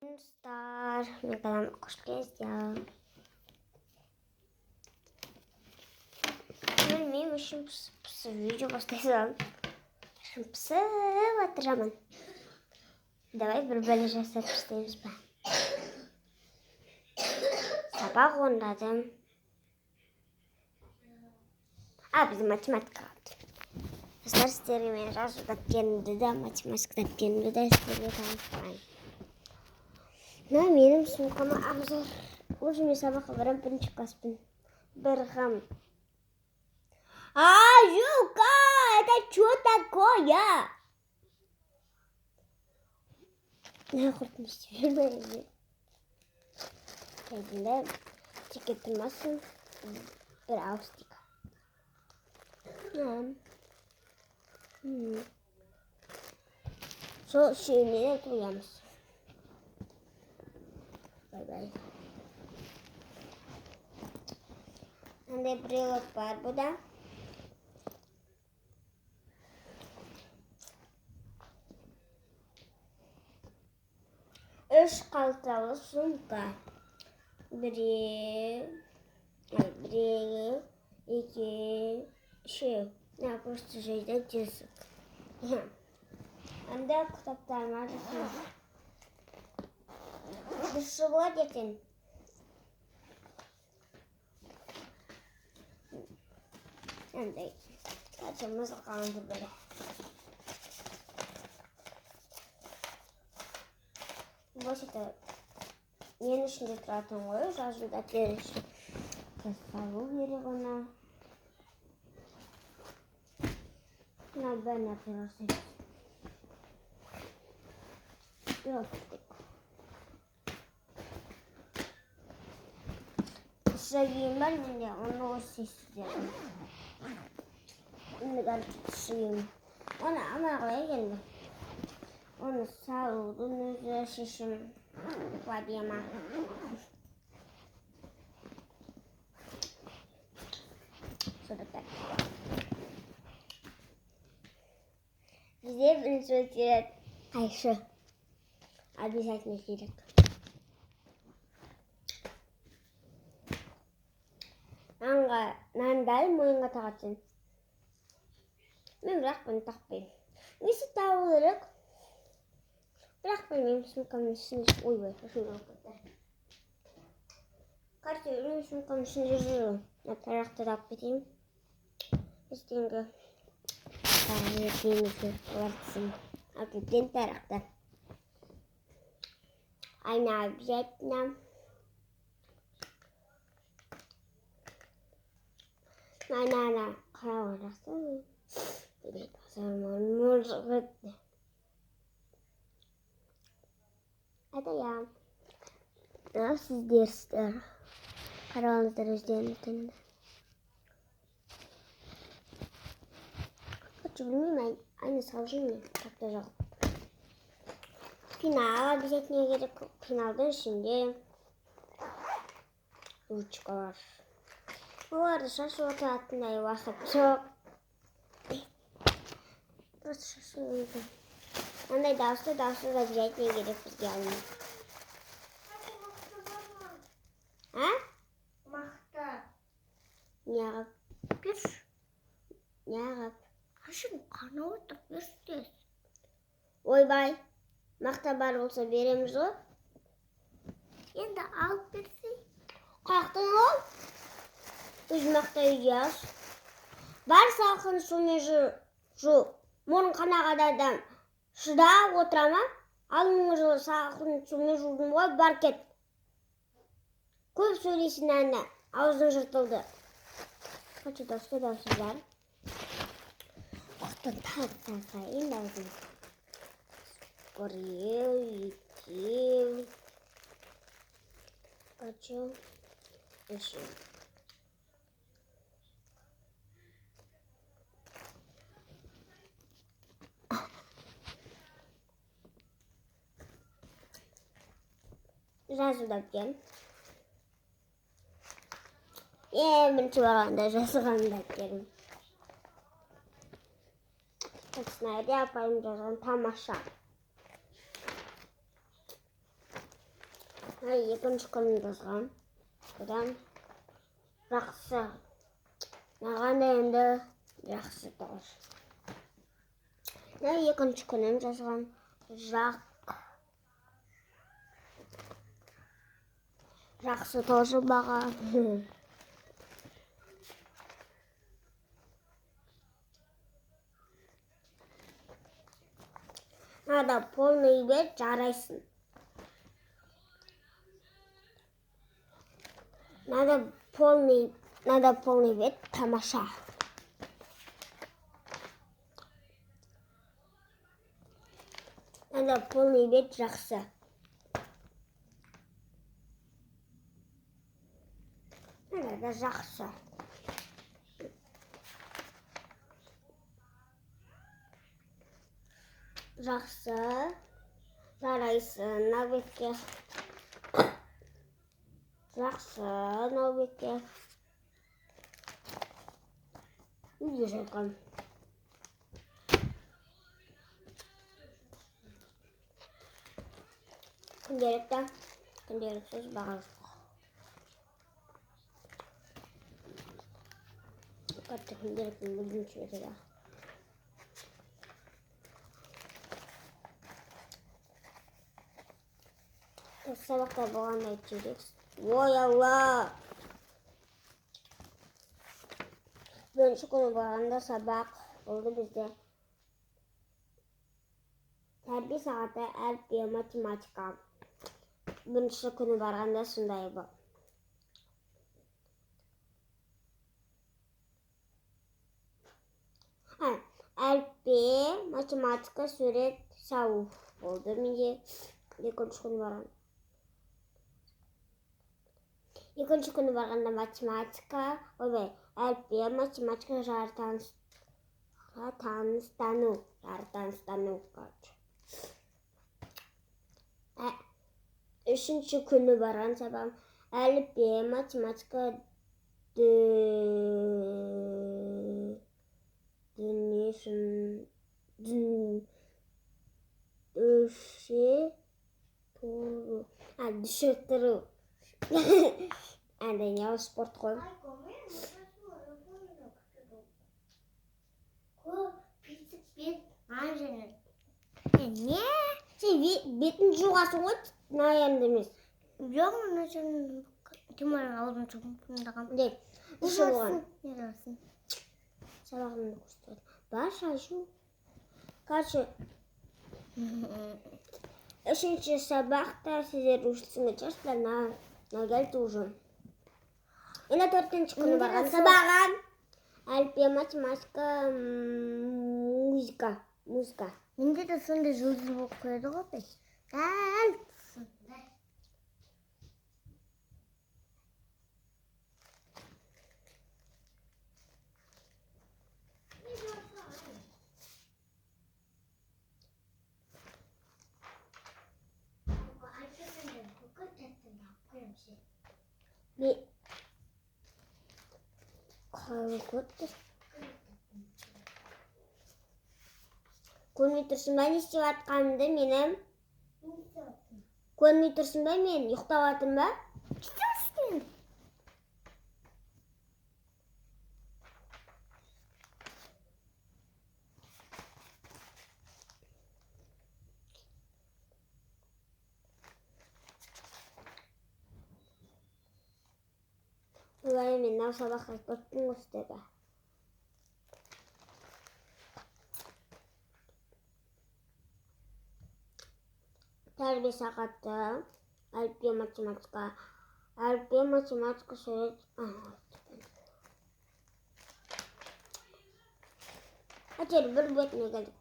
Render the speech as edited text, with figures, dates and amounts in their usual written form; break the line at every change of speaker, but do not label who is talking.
Star, me quedan cosquillas ya. Bilmiyorum şimdi video başlayalım. Şimdi batıramam. Давай приближаться к стенам. Sabah onladım. Bizim matematika vardı. Старый стереомен сразу таптенді да, математика таптенді да, стерео таныстырайын. Но менің сумкама обзор. Уже мен сабаққа барам, бірінші класспен. Бірғам. Жука, это что такое? Ne korktum istiyorum böyle. Kendine tüketmezsin. Bir austika. So şimdi de koyalım. Bye bye. Ande brelok var bu da. Üç kaltalı sumka. Biri, iki, ne просто şeyde cesur. Ande kitaplar var. Сводите. Ande. Açımız kaldı böyle. Başta yeni şimdi tratım var. Sözü de geliş. Tasavvur yeri ona. Ne ben yapıyorum? Yok. Sayayım ben de onu istiyorum. Ne kadar sayayım. Ona ama oraya geldi. Onu sağ olun şişim var diyemem. Şurada. Bize bir söyleyecek. Ayşe. Abi sen ne diyecek? Nan dal moyunga taqatsin. Men бірақ бұны тақпаймын. Несі тауырық? Бірақ білмеймін, сумкамның ішінде ойбай, шашымды алып кетті. Короче, менің сумкамның ішінде жүр. Тарақты да алып кетейін. Естеңгі ертеңізге олардысын алып кеткен тарақты. Айна обязательно. Aynen karar olacaksın. Bir zaman olacak. Hadi ya. Nasıl dersler? Karanlıklar üzerinde. Kaç bilmiyorum aynı savcım mı? Takacak. Final bize ne gerek finalden şimdi. 3 var. Bu arada şaşırtı hattında vakit çok. Burası şaşırtı. Anday davsı da bize ne gerek biz gelmiyor. Ha?
Mahta.
Ne
Bir.
yap?
Haşım kanalı da göster.
Oy bay. Maktabar olsa veremiz o.
Енді алып берсей.
Kalktın ol. Biz maktayacağız. Бар салқын сумен жу. Мұның қана қададан шыда отырама. Алыңғы жылы салқын сумен жудың ғой, бар кет. Көп сөйлейсің әнне. Аузың жыртылды. Қачы даусы бар. Оқтын тағыттан сайын аузың. Біреу, екеу. Қачы. Үшеу. Жазылып кел. Бірінші барғанда жазылғанда келім. Снайди апайым жазған тамаша. екінші күнін жазған. Одан жақсы. Маған да енді жақсы тоже. Екінші күнін жазған. Жақсы тоже маған. Надо полный бет жарайсың. Надо полный бет тамаша. Надо полный бет жақсы. Надо жақсы. Жақсы. Жарайсың, нәубетке. Жақсы, нәубетке. Үйге жатқан. Күнделіксіз баға жоқ. Қатты күнделіктің бірінші өтеді. Сабақта болғанда айтып. Ой, Алла! Бірінші күні барғанда сабақ болды бізде. Тәрбие сағаты әліппе математика. Бірінші күні барғанда сондай болды. Әліппе математика сурет салу болды менде. Екінші күні барғанда. Екінші күні барғанда математика, әліппе математика жаратылыстану. Үшінші күні барған сабағым әліппе математика düşürtürü. Әдене спорт қой. Не? Сен бетін жуғасың ғой, наянды емес.
Жоқ, мұны сен теманың алдын шығындаған.
Деп, үші болған.
Не жарсын?
Сабағымды көрсетеді. Бар шашу. Короче, үшінші сабақта сіздер ұшылсыңыз жаста нәгелді ұжым. Енді төртінші күні барған сабағым. Әліппе математика, музыка.
Менде де сондай жұлдыз болып қойды ғой бе? Дәл сондай.
Көрмей тұрсың ба не істеп жатқанымды менің? Көрмей тұрсың ба мен ұйықтап жатырмын ба?
Кетемісің?
Олай мен мынау сабаққа көптің өстеді. Тәрбие сағаты, әліппе математика сурет. Әтер бір бетіне келдік.